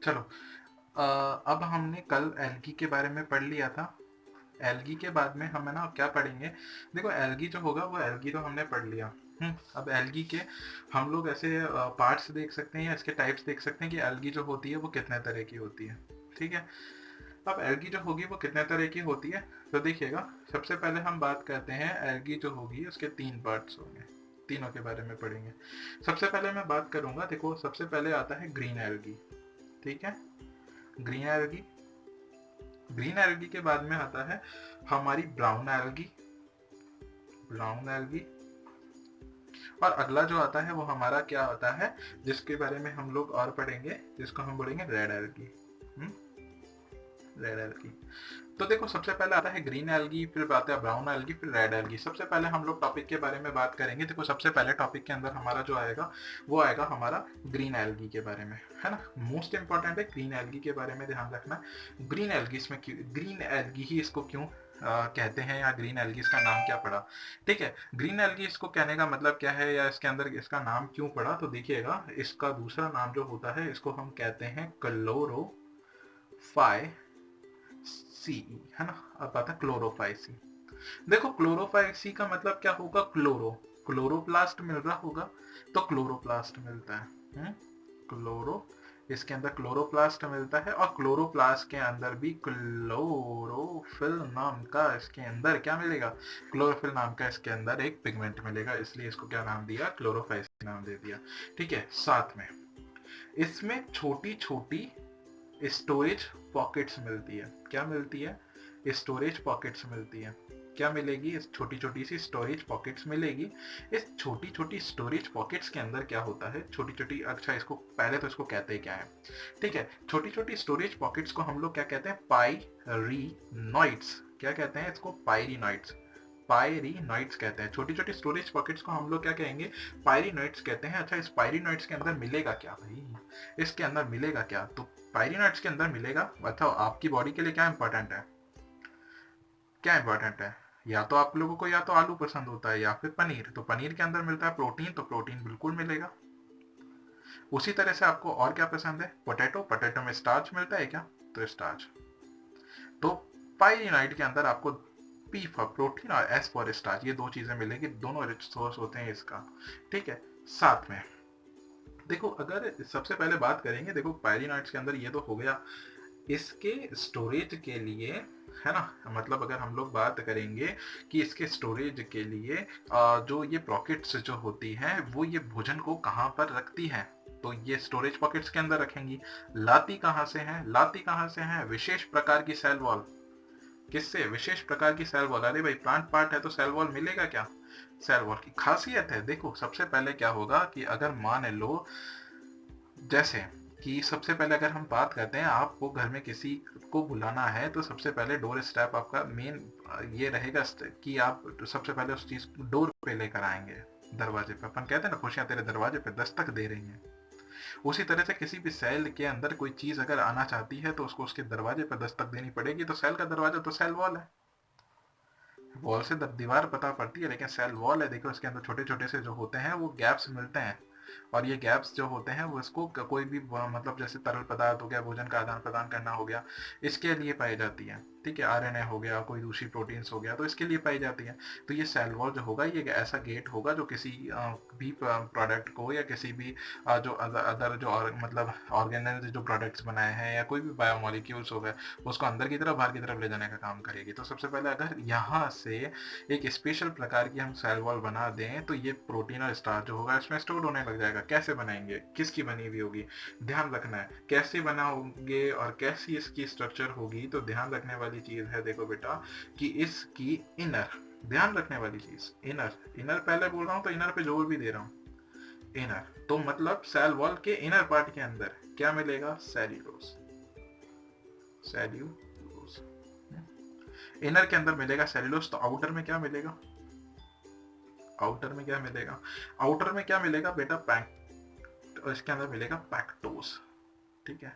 चलो, अब हमने कल एल्गी के बारे में पढ़ लिया था। एल्गी के बाद में हम है ना क्या पढ़ेंगे। देखो एल्गी जो होगा वो एल्गी तो हमने पढ़ लिया। अब एल्गी के हम लोग ऐसे पार्ट्स देख सकते हैं या इसके टाइप्स देख सकते हैं कि एल्गी जो होती है वो कितने तरह की होती है। ठीक है, अब एल्गी जो होगी वो कितने तरह की होती है तो देखिएगा। सबसे पहले हम बात करते हैं एल्गी जो होगी उसके तीन पार्ट्स होंगे, तीनों के बारे में पढ़ेंगे। सबसे पहले मैं बात करूंगा, देखो सबसे पहले आता है ग्रीन एल्गी। ठीक है, ग्रीन एल्गी। ग्रीन एल्गी के बाद में आता है हमारी ब्राउन एल्गी। Brown algae. और अगला जो आता है वो हमारा क्या आता है, जिसके बारे में हम लोग और पढ़ेंगे, जिसको हम बोलेंगे रेड एल्गी। Red algae. तो देखो सबसे पहले आता है ग्रीन एल्गी, फिर आता है ब्राउन एल्गी, फिर रेड एल्गी। सबसे पहले हम लोग टॉपिक के बारे में बात करेंगे। देखो सबसे पहले टॉपिक के अंदर हमारा जो आएगा वो आएगा हमारा ग्रीन एल्गी के बारे में, है ना। मोस्ट इंपॉर्टेंट है ग्रीन एल्गी के बारे में ध्यान रखना। ग्रीन एल्गी इसमें क्यों, ग्रीन एल्गी ही इसको क्यों कहते हैं, या ग्रीन एल्गी इसका नाम क्या पड़ा। ठीक है, ग्रीन एल्गी इसको कहने का मतलब क्या है या इसके अंदर इसका नाम क्यों पड़ा, तो देखिएगा इसका दूसरा नाम जो होता है इसको हम कहते हैं क्लोरोफाई सी, है ना। अब आता है क्लोरोफाइसी। देखो क्लोरोफाइसी का मतलब क्या होगा, क्लोरो, क्लोरोप्लास्ट मिल रहा होगा तो क्लोरोप्लास्ट मिलता है। क्लोरो, इसके अंदर क्लोरोप्लास्ट मिलता है और क्लोरोप्लास्ट के अंदर भी क्लोरोफिल नाम का इसके अंदर क्या मिलेगा, क्लोरोफिल नाम का इसके अंदर एक पिगमेंट मिलेगा, इसलिए इसको क्या नाम दिया, क्लोरोफाइसी नाम दे दिया। ठीक है, साथ में इसमें छोटी छोटी स्टोरेज पॉकेट्स मिलती है। क्या मिलती है, स्टोरेज पॉकेट्स मिलती है। क्या मिलेगी, इस छोटी छोटी सी स्टोरेज पॉकेट्स मिलेगी। इस छोटी छोटी स्टोरेज पॉकेट्स के अंदर क्या होता है, छोटी छोटी, अच्छा इसको पहले तो इसको कहते हैं क्या है। ठीक है, छोटी छोटी स्टोरेज पॉकेट्स को हम लोग क्या कहते हैं, पाइरीनॉइड्स। क्या कहते हैं इसको, पाइरीनॉइड्स। पायरीनॉइड्स कहते हैं। छोटी छोटी स्टोरेज पॉकेट्स को हम लोग क्या कहेंगे, पायरीनॉइड्स कहते हैं। अच्छा इस पायरीनॉइड्स के अंदर मिलेगा क्या भाई, इसके अंदर मिलेगा क्या, तो पायरीनॉइड्स के अंदर मिलेगा, बताओ आपकी बॉडी के लिए क्या इंपॉर्टेंट है, क्या इंपॉर्टेंट है। या तो आप लोगों को या तो आलू पसंद होता है या फिर पनीर, तो पनीर के अंदर मिलता है प्रोटीन, तो प्रोटीन बिल्कुल मिलेगा। उसी तरह से आपको और क्या पसंद है, पोटैटो, पोटैटो में स्टार्च मिलता है क्या, तो स्टार्च। तो पायरीनॉइड के अंदर आपको पी फॉर प्रोटीन और एस फॉर स्टार्च, ये दो चीजें मिलेगी, दोनों रिच सोर्स होते हैं इसका। ठीक है, साथ में देखो अगर सबसे पहले बात करेंगे, देखो पायरीनॉइड्स के अंदर ये तो हो गया, इसके स्टोरेज के लिए, है ना, मतलब अगर हम लोग बात करेंगे कि इसके स्टोरेज के लिए जो ये पॉकेट्स जो होती हैं वो ये भोजन को कहाँ पर रखती हैं, तो ये स्टोरेज पॉकेट्स के अंदर रखेंगी। लाती कहाँ से हैं, लाती कहाँ से हैं, विशेष प्रकार की सेल वॉल। किससे, विशेष प्रकार की सेल वॉल। अरे भाई प्लांट पार्ट है तो सेल वॉल मिलेगा क्या, सेल वॉल की खासियत है। देखो सबसे पहले क्या होगा कि अगर मान लो जैसे कि सबसे पहले अगर हम बात करते हैं, आपको घर में किसी को बुलाना है तो सबसे पहले डोर स्टेप आपका मेन ये रहेगा कि आप सबसे पहले उस चीज डोर पे लेकर आएंगे, दरवाजे पे। अपन कहते हैं ना, खुशियां तेरे दरवाजे पे दस्तक दे रही हैं। उसी तरह से किसी भी सेल के अंदर कोई चीज अगर आना चाहती है तो उसको उसके दरवाजे पे दस्तक देनी पड़ेगी। तो सेल का दरवाजा तो सेल वॉल है, वॉल से दीवार पता पड़ती है, लेकिन सेल वॉल है, देखो इसके अंदर छोटे छोटे से जो होते हैं वो गैप्स मिलते हैं। और ये गैप्स जो होते हैं वो इसको कोई भी मतलब जैसे तरल पदार्थ हो गया, भोजन का आदान प्रदान करना हो गया, इसके लिए पाई जाती है। ठीक है, आरएनए हो गया, कोई दूसरी प्रोटीन्स हो गया, तो इसके लिए पाई जाती है। तो ये सेल वॉल जो होगा ये ऐसा गेट होगा जो किसी भी प्रोडक्ट को या किसी भी जो अदर जो मतलब ऑर्गेनाइज जो प्रोडक्ट्स बनाए हैं या कोई भी बायोमोलिक्यूल्स हो गए उसको अंदर की तरफ बाहर की तरफ ले जाने का काम करेगी। तो सबसे पहले अगर यहाँ से एक स्पेशल प्रकार की हम सेल वॉल बना दें तो ये प्रोटीन और स्टार्च जो होगा इसमें स्टोर होने लग जाएगा। कैसे बनाएंगे, किसकी बनी हुई होगी, ध्यान रखना है कैसे बनाओगे और कैसी इसकी स्ट्रक्चर होगी। तो ध्यान रखने वाली चीज है, देखो बेटा, कि इसकी इनर, ध्यान रखने वाली चीज इनर, इनर पहले बोल रहा हूं तो इनर पे जोर भी दे रहा हूं। इनर तो मतलब सेल वॉल के इनर पार्ट के अंदर क्या मिलेगा, सेल्यूलोज। सेल्यूलोज इनर के अंदर मिलेगा सेल्यूलोज। तो आउटर में क्या मिलेगा, आउटर में क्या मिलेगा, आउटर में क्या मिलेगा बेटा, पैक, इसके अंदर मिलेगा पैक्टोज। ठीक है,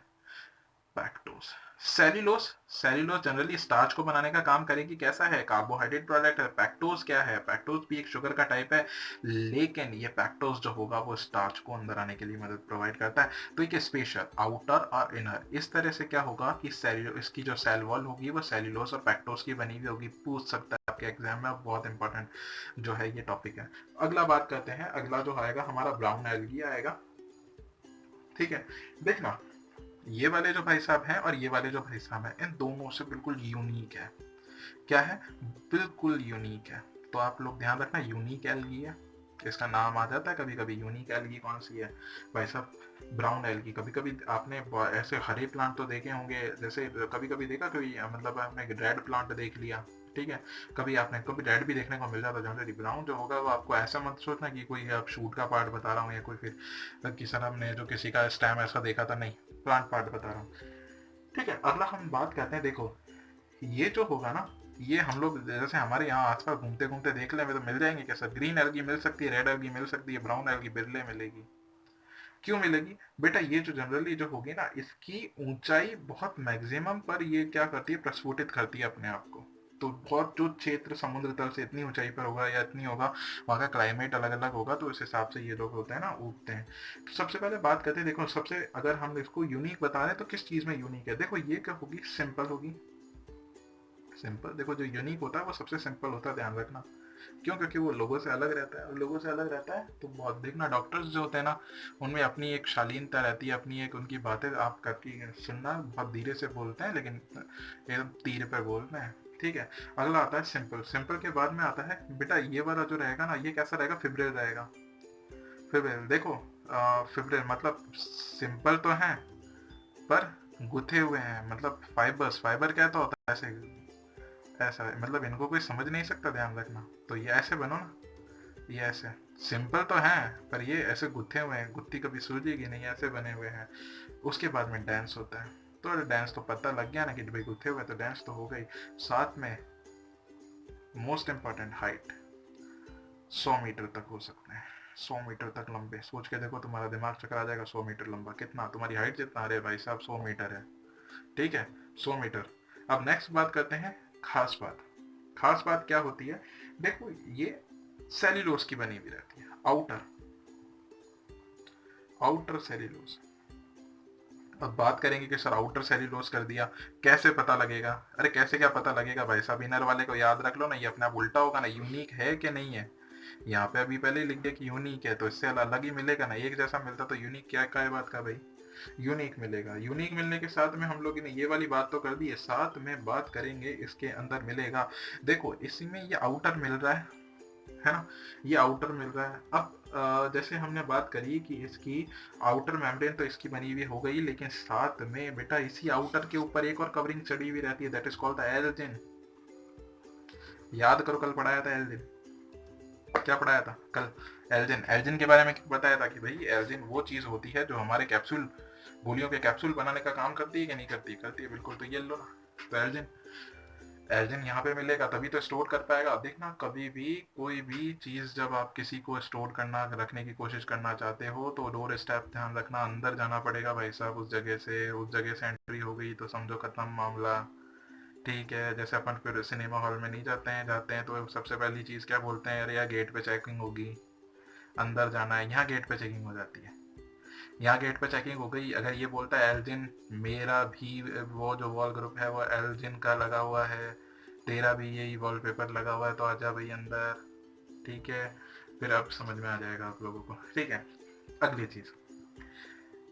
पैक्टोज। सेल्यूलोज, सेल्यूलोज जनरली स्टार्च को बनाने का काम करेगी, कैसा है, कार्बोहाइड्रेट प्रोडक्ट है। पैक्टोज क्या है, पैक्टोज भी एक शुगर का टाइप है, लेकिन ये पैक्टोज जो होगा वो स्टार्च को अंदर आने के लिए मदद प्रोवाइड करता है। तो एक स्पेशल आउटर और इनर, इस तरह से क्या होगा कि इसकी जो सेल वॉल होगी वो सेल्यूलोज और पैक्टोज की बनी हुई होगी। पूछ सकता है आपके एग्जाम में, बहुत इंपॉर्टेंट जो है ये टॉपिक है। अगला बात करते हैं, अगला जो आएगा हमारा ब्राउन एल्गी आएगा। ठीक है, देखना ये वाले जो भाई साहब हैं और ये वाले जो भाई साहब हैं, इन दोनों से बिल्कुल यूनिक है। क्या है, बिल्कुल यूनिक है। तो आप लोग ध्यान रखना, यूनिक एल्गी है, इसका नाम आ जाता है कभी कभी। यूनिक एल्गी कौन सी है भाई साहब, ब्राउन एल्गी। कभी कभी आपने ऐसे हरे प्लांट तो देखे होंगे, जैसे कभी कभी देखा कोई, मतलब आपने रेड प्लांट देख लिया, ठीक है, कभी आपने कभी रेड भी देखने को मिल जाता है जनरली। ब्राउन जो होगा वो आपको ऐसा मत सोचना कि कोई आप शूट का पार्ट बता रहा हूँ या कोई फिर किसी ने जो किसी का स्टैम ऐसा देखा था, नहीं, प्लांट पार्ट बता रहा हूँ। ठीक है, अगला हम बात करते हैं, देखो ये जो होगा ना, ये हम लोग जैसे हमारे यहाँ आसपास घूमते घूमते देख ले तो मिल जाएंगे कैसा, ग्रीन एल्गी मिल सकती है, रेड एल्गी मिल सकती है, ब्राउन एल्गी बिरले मिलेगी। क्यों मिलेगी बेटा, ये जो जनरली जो होगी ना, इसकी ऊंचाई बहुत मैक्सिमम पर ये क्या करती है, प्रस्फुटित करती है अपने आप को। तो बहुत जो क्षेत्र समुद्र तल से इतनी ऊंचाई पर होगा या इतनी होगा, वहाँ का क्लाइमेट अलग अलग होगा, तो इस हिसाब से ये लोग होते हैं ना, उगते हैं। तो सबसे पहले बात करते हैं, देखो सबसे अगर हम इसको यूनिक बता रहे हैं तो किस चीज में यूनिक है, देखो ये क्या होगी, सिंपल होगी। सिंपल, देखो जो यूनिक होता है वो सबसे सिंपल होता है, ध्यान रखना। क्यों, क्योंकि वो लोगों से अलग रहता है, और लोगों से अलग रहता है तो बहुत, देखना डॉक्टर्स जो होते हैं ना, उनमें अपनी एक शालीनता रहती है, अपनी एक, उनकी बातें आप करके सुनना, बहुत धीरे से बोलते हैं लेकिन एकदम तीर पे बोलते हैं। ठीक है, अगला आता है सिंपल। सिंपल के बाद में आता है बेटा ये वाला जो रहेगा ना, ये कैसा रहेगा, फिब्रिल रहेगा। फिब्रिल देखो, फिब्रिल मतलब सिंपल तो है पर गुथे हुए हैं, मतलब फाइबर्स, फाइबर क्या तो होता है ऐसे, ऐसा मतलब इनको कोई समझ नहीं सकता, ध्यान रखना। तो ये ऐसे बनो ना, ये ऐसे सिंपल तो है पर ये ऐसे गुथे हुए हैं, गुत्थी कभी सूझेगी नहीं, ऐसे बने हुए हैं। उसके बाद में डांस होता है, तो डांस तो पता लग गया ना कि भाई गुथे हुए, तो डांस तो हो गई। साथ में मोस्ट इंपॉर्टेंट हाइट, 100 मीटर तक हो सकते हैं, 100 मीटर तक लंबे। सोच के देखो, तुम्हारा दिमाग चकरा जाएगा, 100 मीटर लंबा कितना, तुम्हारी हाइट जितना, अरे भाई साहब 100 मीटर है। ठीक है, 100 मीटर। अब नेक्स्ट बात करते हैं खास बात। खास बात क्या होती है, देखो ये सेल्यूलोज की बनी हुई रहती है, आउटर, आउटर सेल्यूलोज। अब बात करेंगे कि सर आउटर सेल्यूलोज कर दिया, कैसे पता लगेगा, अरे कैसे क्या पता लगेगा भाई साहब, इनर वाले को याद रख लो ना, ये अपने आप उल्टा होगा ना, यूनिक है कि नहीं है। यहाँ पे अभी पहले ही लिख दिया कि यूनिक है, तो इससे अलग ही मिलेगा ना, एक जैसा मिलता तो यूनिक क्या है बात का भाई, यूनिक मिलेगा। यूनिक मिलने के साथ में हम लोग ने ये वाली बात तो कर दी है, साथ में बात करेंगे इसके अंदर मिलेगा। देखो इसमें ये आउटर मिल रहा है ना, ये आउटर मिल रहा है। अब जैसे हमने बात करी कि इसकी आउटर मेम्ब्रेन तो इसकी बनी हुई हो गई, लेकिन साथ में बेटा इसी आउटर के ऊपर एक और कवरिंग चढ़ी हुई रहती है, that is called the Elgin. याद करो कल पढ़ाया था एल्जिन, क्या पढ़ाया था कल, एल्जिन। एल्जिन के बारे में क्या बताया था कि भाई एल्जिन वो चीज होती है जो हमारे कैप्सूल, गोलियों के कैप्सूल बनाने का काम करती है कि नहीं करती, करती है बिल्कुल। तो ये लो ना, तो एल्जिन, एल्जिन यहाँ पे मिलेगा तभी तो स्टोर कर पाएगा। देखना कभी भी कोई भी चीज जब आप किसी को स्टोर करना, रखने की कोशिश करना चाहते हो, तो डोर स्टेप ध्यान रखना, अंदर जाना पड़ेगा भाई साहब। उस जगह से एंट्री हो गई तो समझो खत्म मामला। ठीक है, जैसे अपन फिर सिनेमा हॉल में नहीं जाते हैं तो सबसे पहली चीज क्या बोलते हैं, अरे यार गेट पे चेकिंग होगी, अंदर जाना है। यहाँ गेट पे चेकिंग हो जाती है, यहाँ गेट पे चेकिंग हो गई। अगर ये बोलता है एल्जिन, मेरा भी वो जो वॉल ग्रुप है वो एल्जिन का लगा हुआ है, तेरा भी यही वॉलपेपर लगा हुआ है, तो आजा भाई अंदर। ठीक है, फिर अब समझ में आ जाएगा आप लोगों को। ठीक है, अगली चीज,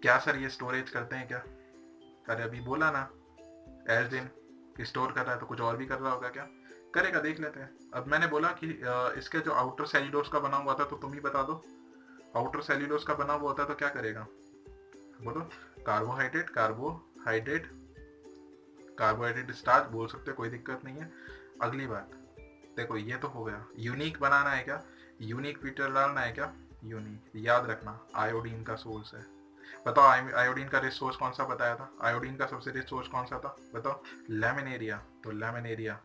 क्या सर ये स्टोरेज करते हैं क्या, अरे अभी बोला ना एल्जिन स्टोर कर रहा है, तो कुछ और भी कर रहा होगा क्या, करेगा, देख लेते हैं। अब मैंने बोला कि इसके जो आउटर सेल्यूलोज का बना हुआ था, तो तुम ही बता दो, आउटर सेल्यूलोज का बना हुआ होता है तो क्या करेगा, बोलो। कार्बोहाइड्रेट, कार्बोहाइड्रेट, कार्बोहाइड्रेट स्टार्च बोल सकते हो, कोई दिक्कत नहीं है। अगली बात देखो, ये तो हो गया, यूनिक बनाना है क्या, यूनिक फीचर डालना है क्या, यूनिक। याद रखना आयोडीन का सोर्स है, बताओ आयोडीन का रिच सोर्स कौन सा बताया था, आयोडीन का सबसे रिच सोर्स कौन सा था बताओ, लैमिनेरिया। तो लैमिनेरिया,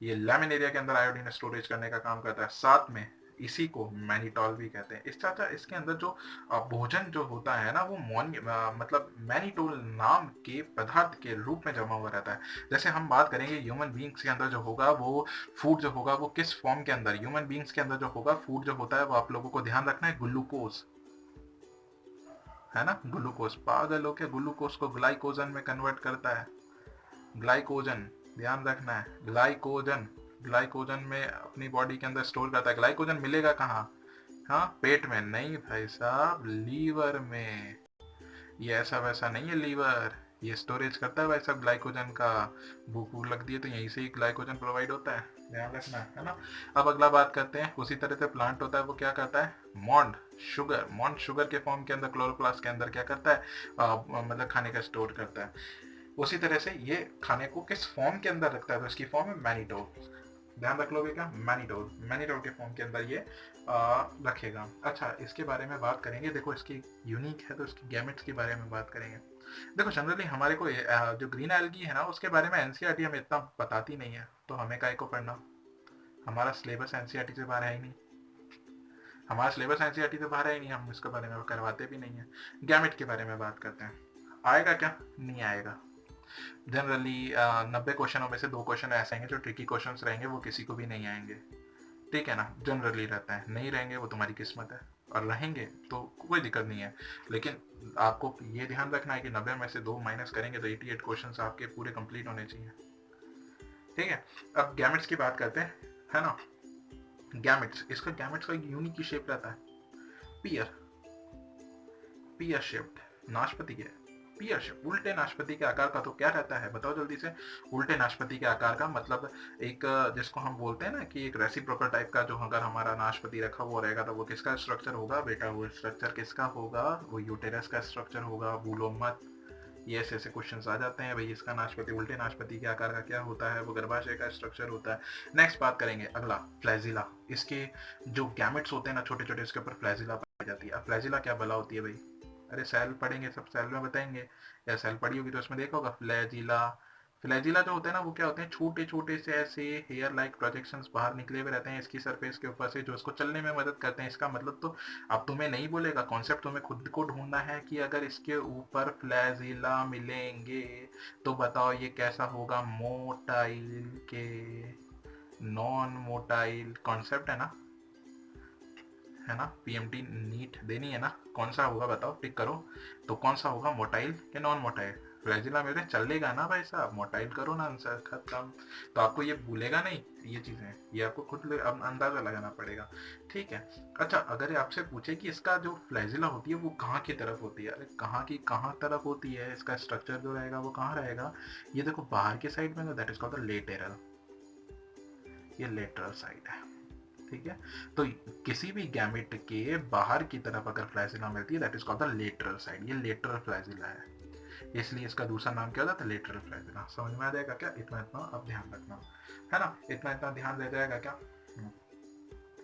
ये लैमिनेरिया के अंदर आयोडीन स्टोरेज करने का काम करता है। साथ में इसी को मैनिटोल भी कहते हैं। इसका अच्छा इसके अंदर जो भोजन जो होता है ना वो मतलब मैनिटोल नाम के पदार्थ के रूप में जमा हुआ रहता है। जैसे हम बात करेंगे ह्यूमन बींग्स के अंदर जो होगा वो फूड जो होगा वो किस फॉर्म के अंदर, ह्यूमन बींग्स के अंदर जो होगा फूड जो होता है वो आप लोगों को ध्यान रखना है ग्लूकोज, है ना, ग्लूकोज। पागल हो क्या, ग्लूकोज को ग्लाइकोजन में कन्वर्ट करता है, ग्लाइकोजन, ध्यान रखना है, ग्लाइकोजन, ग्लाइकोजन में अपनी बॉडी के अंदर स्टोर करता है। ग्लाइकोजन मिलेगा कहाँ, हाँ पेट में नहीं भाई साहब, लीवर में। ये ऐसा वैसा नहीं है लीवर, ये स्टोरेज करता है भाई साहब ग्लाइकोजन का। भूख भूख लगती है तो यहीं से ही ग्लाइकोजन प्रोवाइड होता है, ध्यान रखना है ना। अब अगला बात करते हैं, उसी तरह से प्लांट होता है वो क्या करता है, मॉन्ड शुगर, मॉन्ड शुगर के फॉर्म के अंदर क्लोरोप्लास्ट के अंदर क्या करता है, मतलब खाने का स्टोर करता है। उसी तरह से ये खाने को किस फॉर्म के अंदर रखता है, तो इसकी फॉर्म है मैनिटोल, ध्यान रख लोगे क्या, मैनिटोल, मैनिटोल के फॉर्म के अंदर ये रखेगा। अच्छा इसके बारे में बात करेंगे, देखो इसकी यूनिक है तो इसकी गैमेट्स के बारे में बात करेंगे। देखो जनरली हमारे को जो ग्रीन एल्गी है ना उसके बारे में एनसीईआरटी हमें इतना बताती नहीं है, तो हमें काय को पढ़ना, हमारा सिलेबस एनसीईआरटी से बाहर है ही नहीं, हमारा सिलेबस एनसीईआरटी से बाहर है ही नहीं, हम इसके बारे में करवाते भी नहीं है। गैमेट के बारे में बात करते हैं, आएगा क्या, नहीं आएगा। जनरली 90 क्वेश्चनों में से 2 क्वेश्चन ऐसे आएंगे जो ट्रिकी क्वेश्चन रहेंगे, वो किसी को भी नहीं आएंगे, ठीक है ना, जनरली रहता है। नहीं रहेंगे वो तुम्हारी किस्मत है, और रहेंगे तो कोई दिक्कत नहीं है, लेकिन आपको ये ध्यान रखना है कि 90 में से 2 माइनस करेंगे तो 88 क्वेश्चन आपके पूरे कंप्लीट होने चाहिए, ठीक है। अब गैमेट्स की बात करते हैं, है ना। गैमेट्स, इसका गैमेट्स का एक यूनिक शेप रहता है, पियर, पियर शेप्ड नाशपाती के, पियर शेप, उल्टे नाशपाती के आकार का। तो क्या रहता है बताओ जल्दी से, उल्टे नाशपाती के आकार का मतलब एक, जिसको हम बोलते हैं ना कि एक रेसिप्रोकल टाइप का, जो अगर हमारा नाशपाती रखा हुआ रहेगा तो वो किसका स्ट्रक्चर होगा बेटा, वो स्ट्रक्चर किसका होगा, वो यूटेरस का स्ट्रक्चर होगा, भूलो मत। ये ऐसे ऐसे क्वेश्चंस आ जाते हैं भाई, इसका नाशपाती, उल्टे नाशपाती के आकार का क्या होता है, वो गर्भाशय का स्ट्रक्चर होता है। नेक्स्ट बात करेंगे अगला, फ्लैजिला। इसके जो गैमेट्स होते हैं ना छोटे छोटे, इसके ऊपर फ्लैजिला पाई जाती है। अब फ्लैजिला क्या बला होती है भाई, अरे सेल पढ़ेंगे सब, सेल में बताएंगे, या सेल पढ़ी होगी तो उसमें देखा होगा फ्लैजिला। फ्लैजिला जो होते हैं ना वो क्या होते हैं, छोटे छोटे से ऐसे हेयर लाइक प्रोजेक्शंस बाहर निकले हुए रहते हैं इसकी सरफेस के ऊपर से, जो इसको चलने में मदद करते हैं। इसका मतलब तो अब तुम्हें नहीं बोलेगा, कॉन्सेप्ट तुम्हें खुद को ढूंढना है कि अगर इसके ऊपर फ्लैजिला मिलेंगे तो बताओ ये कैसा होगा, मोटाइल के नॉन मोटाइल, कॉन्सेप्ट है ना, पीएमटी नीट देनी है ना, कौन सा होगा बताओ, टिक करो। तो कौन सा होगा, मोटाइल के नॉन मोटाइल, फ्लैजिला मेरे चलेगा ना भाई साहब, मोटाइल करो ना, आंसर खत्म। तो आपको ये भूलेगा नहीं ये चीजें, ये आपको खुद अब अंदाजा लगाना पड़ेगा, ठीक है। अच्छा अगर आपसे पूछे कि इसका जो फ्लैजिला होती है वो कहाँ की तरफ होती है, अरे कहाँ की कहाँ तरफ होती है, इसका स्ट्रक्चर जो रहेगा वो कहाँ रहेगा, ये देखो बाहर के साइड में, that is called the lateral, ये लेटरल साइड है, ठीक है। तो किसी भी गैमेट के बाहर की तरफ अगर फ्लैजिला मिलती है that is called the lateral side, ये लेटरल फ्लैजिला है, इसलिए इसका दूसरा नाम क्या होता है, लेटरल फ्लैजिला। समझ में आ जाएगा क्या, इतना इतना अब ध्यान रखना, है ना, इतना इतना ध्यान दे जाएगा क्या।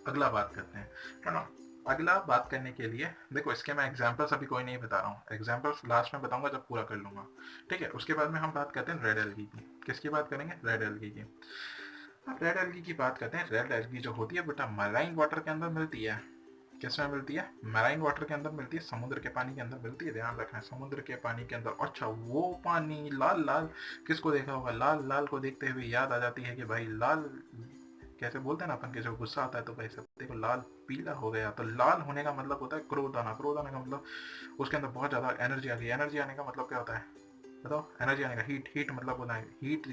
अगला बात करते हैं, है ना। अगला बात करने के लिए देखो, इसके मैं एग्जांपल्स अभी कोई नहीं बता रहा हूँ, एग्जांपल्स लास्ट में बताऊंगा जब पूरा कर लूंगा, ठीक है। उसके बाद में हम बात करते हैं रेड एल्गी की, किसकी बात करेंगे, रेड एल्गी की। अब रेड एल्गी की बात करते हैं, रेड एल्गी जो होती है बेटा मराइन वाटर के अंदर मिलती है, किसमें मिलती है, मराइन वाटर के अंदर मिलती है, समुद्र के पानी के अंदर मिलती है, ध्यान रखना है, समुद्र के पानी के अंदर। अच्छा वो पानी लाल लाल, किसको देखा होगा, लाल लाल को देखते हुए याद आ जाती है कि भाई लाल, कैसे बोलते हैं ना अपन के, जब गुस्सा आता है तो भाई सब देखो लाल पीला हो गया, तो लाल होने का मतलब होता है क्रोध आना, क्रोध आने का मतलब उसके अंदर बहुत ज्यादा एनर्जी आ गई, एनर्जी आने का मतलब क्या होता है बताओ, एनर्जी आने का, हीट, हीट मतलब होता है हीट,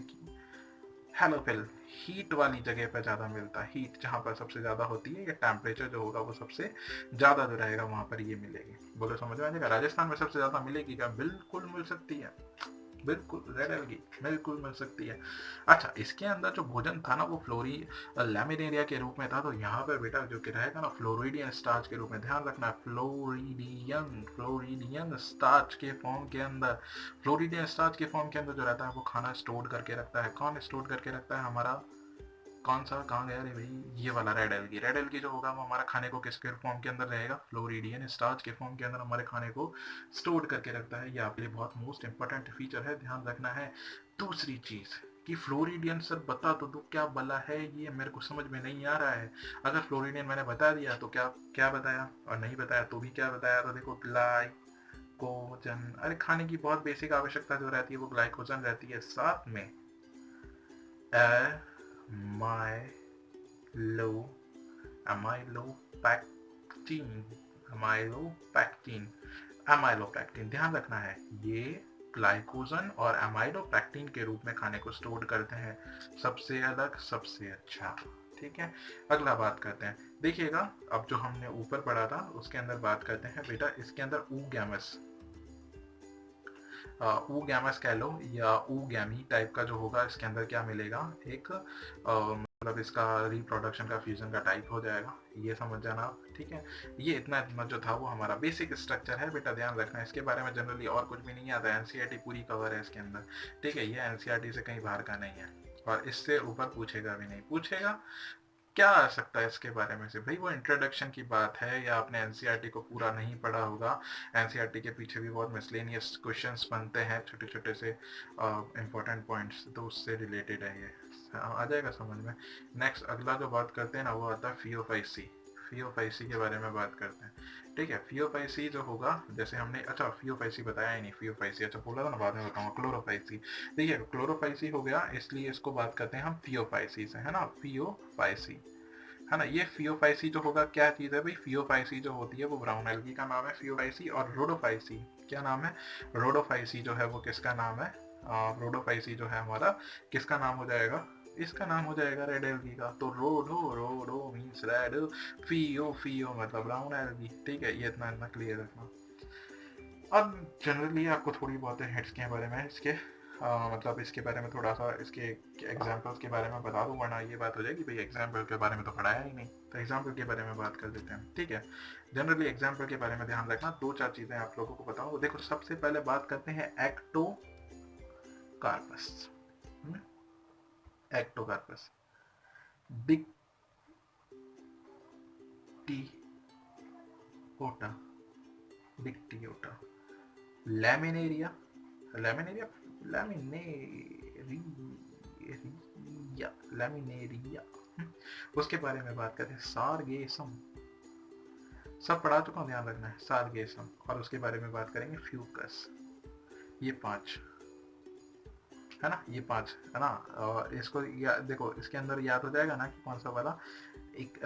हेलोफिल, हीट वाली जगह पर ज्यादा मिलता है, हीट जहाँ पर सबसे ज्यादा होती है, या टेम्परेचर जो होगा वो सबसे ज्यादा जो रहेगा वहां पर ये मिलेगी। बोलो समझ में आ जाएगा, राजस्थान में सबसे ज्यादा मिलेगी क्या, बिल्कुल मिल सकती है, बिल्कुल रेड एल्गी बिल्कुल मिल सकती है। अच्छा इसके अंदर जो भोजन था ना वो फ्लोरी लैमिनेरिया के रूप में था, तो यहाँ पर बेटा जो कि रहेगा ना फ्लोरिडियन स्टार्च के रूप में, ध्यान रखना फ्लोरिडियन, फ्लोरिडियन स्टार्च के फॉर्म के अंदर, फ्लोरिडियन स्टार्च के फॉर्म के अंदर जो रहता है वो खाना स्टोर करके रखता है, कौन स्टोर करके रखता है, हमारा कौन सा, कहाँ गया रे भाई, ये वाला रेड एल्गी। रेड एल्गी जो होगा वो हमारा खाने को किसके फॉर्म के अंदर रहेगा, फ्लोरिडियन स्टार्च के फॉर्म के अंदर हमारे खाने को स्टोर करके रखता है, ये आपके लिए बहुत मोस्ट इंपॉर्टेंट फीचर है, ध्यान रखना है। दूसरी चीज कि फ्लोरिडियन सर बता तो दो क्या बला है ये, मेरे को समझ में नहीं आ रहा है। अगर फ्लोरिडियन मैंने बता दिया तो क्या क्या बताया, और नहीं बताया तो भी क्या बताया, तो देखो ग्लाइकोजन, अरे खाने की बहुत बेसिक आवश्यकता जो रहती है वो ग्लाइकोजन रहती है, साथ में एमाइलो एमाइलोपैक्टिन एमाइलोपैक्टिन एमाइलोपैक्टिन ध्यान रखना है, ये ग्लाइकोजन और एमाइलोपैक्टिन के रूप में खाने को स्टोर करते हैं, सबसे अलग सबसे अच्छा। ठीक है, अगला बात करते हैं, देखिएगा अब जो हमने ऊपर पढ़ा था उसके अंदर बात करते हैं बेटा, इसके अंदर ऊगैमस ऊगैमस कह लो या ऊगैमी टाइप का जो होगा, इसके अंदर क्या मिलेगा, एक मतलब इसका रिप्रोडक्शन का फ्यूजन का टाइप हो जाएगा, ये समझ जाना आप। ठीक है, ये इतना जो था वो हमारा बेसिक स्ट्रक्चर है बेटा, ध्यान रखना इसके बारे में, जनरली और कुछ भी नहीं आता है, एनसीईआरटी पूरी कवर है इसके अंदर। ठीक है, ये एनसीईआरटी से कहीं बाहर का नहीं है और इससे ऊपर पूछेगा भी नहीं, पूछेगा क्या आ सकता है इसके बारे में से, भाई वो इंट्रोडक्शन की बात है, या आपने एनसीईआरटी को पूरा नहीं पढ़ा होगा, एनसीईआरटी के पीछे भी बहुत मिसलेनियस क्वेश्चंस बनते हैं छोटे छोटे से इंपॉर्टेंट पॉइंट्स, तो उससे रिलेटेड है ये, आ जाएगा समझ में। नेक्स्ट अगला जो बात करते हैं ना वो आता है फियोफाइसी, फियोफाइसी के बारे में बात करते हैं। ठीक है, फियोफाइसी जो होगा, जैसे हमने, अच्छा फियोफाइसी बताया ही नहीं, फियोफाइसी अच्छा बोला था ना, बाद में बताऊंगा। क्लोरोफाइसी, देखिए क्लोरोफाइसी हो गया, इसलिए इसको बात करते हैं हम फियोफाइसी से, है ना, फियोफाइसी, है ना। ये फियोफाइसी जो होगा क्या चीज है भाई, फियोफाइसी जो होती है वो ब्राउन एल्गी का नाम है फियोफाइसी, और रोडोफाइसी क्या नाम है, रोडोफाइसी जो है वो किसका नाम है, रोडोफाइसी जो है हमारा किसका नाम हो जाएगा, इसका नाम हो जाएगा रेड एल्गी का। तो रोडो रोडो मीन्स रेड, फियो फियो मतलब ब्राउन एल्गी। ठीक है, ये इतना इतना क्लियर रखना। अब जनरली आपको थोड़ी बहुत हिट्स के बारे में इसके मतलब इसके बारे में थोड़ा सा इसके एग्जाम्पल्स के बारे में बता दूं, वरना ये बात हो जाएगी भाई एग्जाम्पल के बारे में तो पढ़ाया ही नहीं, तो एग्जाम्पल के बारे में बात कर देते हैं। ठीक है, जनरली एग्जाम्पल के बारे में ध्यान रखना, दो चार चीजें आप लोगों को बताऊं। देखो सबसे पहले बात करते हैं Ectocarpus, Ectocarpus, Dictyota, Dictyota, laminaria, laminaria, laminaria, laminaria, उसके बारे में बात करते हैं। सारगेसम, सब पढ़ा चुका हूं, ध्यान रखना है, सारगेसम, और उसके बारे में बात करेंगे फ्यूकस। ये पांच है ना, ये पांच है ना, और इसको देखो इसके अंदर याद हो जाएगा ना कि कौन सा वाला, एक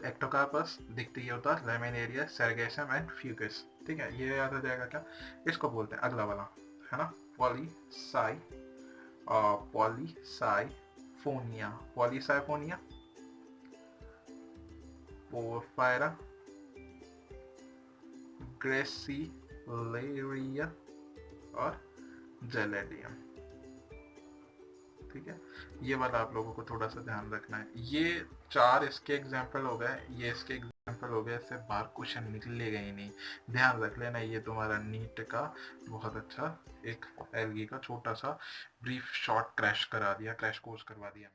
ectocarpus, dictyota, laminaria, sargassum and fucus. ठीक है, ये याद हो जाएगा क्या, इसको बोलते हैं अगला वाला, है ना, पॉलीसाई, पॉलीसाइफोनिया, पॉलीसाइफोनिया, पोरफायरा, ग्रेसिलेरिया और जेलेडियम। ठीक है, ये वाला आप लोगों को थोड़ा सा ध्यान रखना है। ये चार इसके एग्जाम्पल हो गए, ये इसके एग्जाम्पल हो गए, इससे बाहर क्वेश्चन निकलेगा ही नहीं, ध्यान रख लेना। ये तुम्हारा नीट का बहुत अच्छा एक एलगी का छोटा सा ब्रीफ शॉर्ट क्रैश करा दिया, क्रैश कोर्स करवा दिया।